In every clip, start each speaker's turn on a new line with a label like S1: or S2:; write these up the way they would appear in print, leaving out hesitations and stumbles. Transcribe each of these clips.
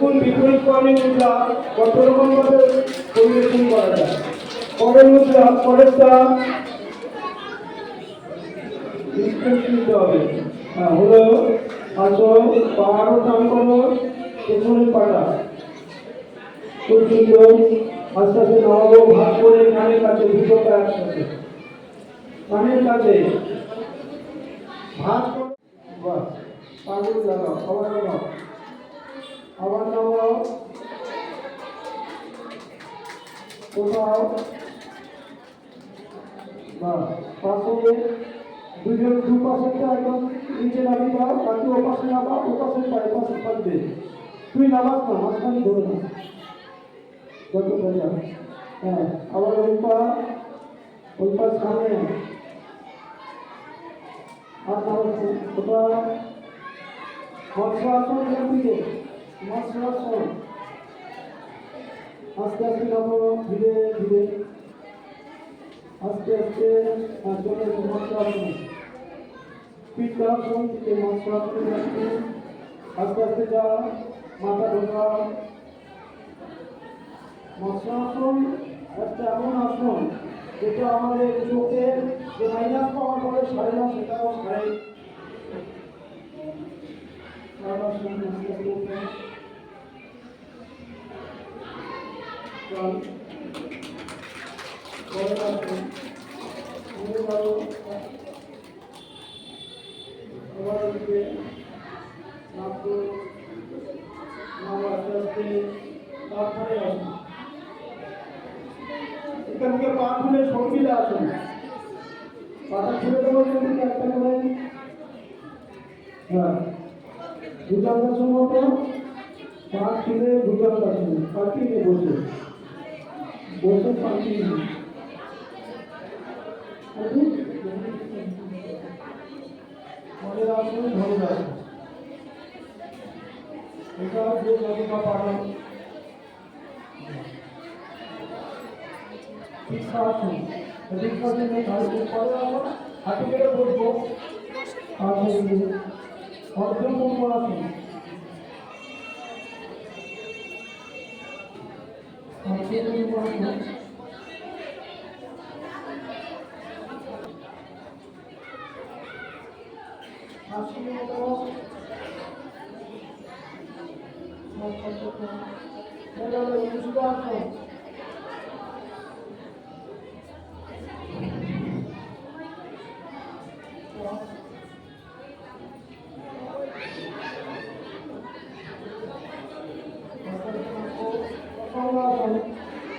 S1: দেখুন বিপরীত কর্ণী মুদ্রা কত রকম ভাবে পরিবেশন করা যায়। পরের মুদ্রা পরেরটা নিতে হবে। হ্যাঁ হলো আসো পাহাড়ও টান করো পেছনের পাটা খুব সুন্দর। আস্তে আস্তে নামাবো ভাগ করে কানের কাছে দুটোটা একসাথে কানের কাছে ভাগ বাহ পাগুল লাগাও আবার নামাও আবার নামাও কোথাও বাহ পাশে দুজন দুপাশেরটা একদম নিচে নামিয়ে দাও বাকি ওপাশে নামা ওপাশের পায়ে পাশে থাকবে তুই নামাস না মাঝখানে ধরে না যত বোঝা। হ্যাঁ আবার ওই পা সামনে আর নামাচ্ছে ওটা মৎস্য আসন দিকে মৎস্য আসন আস্তে আস্তে নামো ধীরে ধীরে আস্তে আস্তে চলে মৎস্য আসন পিঠাসন থেকে মৎস্য আসনে যাচ্ছে আস্তে আস্তে যা মাথা ঢোকা। মৎস্য আসন একটা এমন আসন যেটা আমাদের চোখের যে মাইনাস পাওয়ার পরে সারে না সেটাও সারে। এখান থেকে পা খুলে সঙ্গীরা আসুন পাটা ছেড়ে দেওয়ার জন্য একটা করে হ্যাঁ ভুজঙ্গাসন মতো পা খুলে ভুজঙ্গাসন পাখি নিয়ে বসে বসে পাখি মনে আসুন ধরে আসুন এটা যে যতটা পারেন আসুন দীর্ঘাসনে পরে আমরা হাতে কেটে বসবো অর্জন করবো আসুন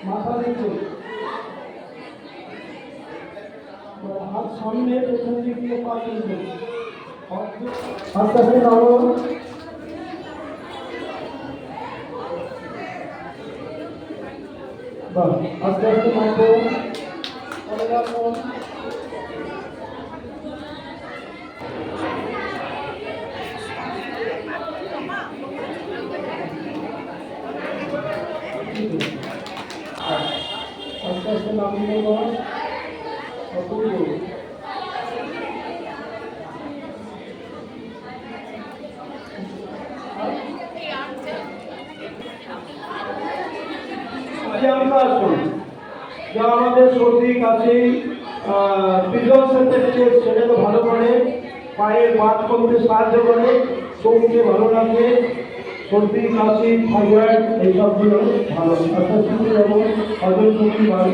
S1: মাথা নিচে হাত সামনে পেছন দিক দিয়ে পা তুলবে আস্তে আস্তে নাড়ো বাহ আস্তে আস্তে নাড়বো পরে রাখো আস্তে আস্তে নামিয়ে নেব যা আমাদের সর্দি কাশি পিজন সেটা তো ভালো করে পায়ের বাত কমতে সাহায্য করে চোখকে ভালো রাখে সর্দি কাশি থাইরয়েড এইসবগুলো ভালো আস্তে আস্তে এবং হজম শক্তি বাড়ে।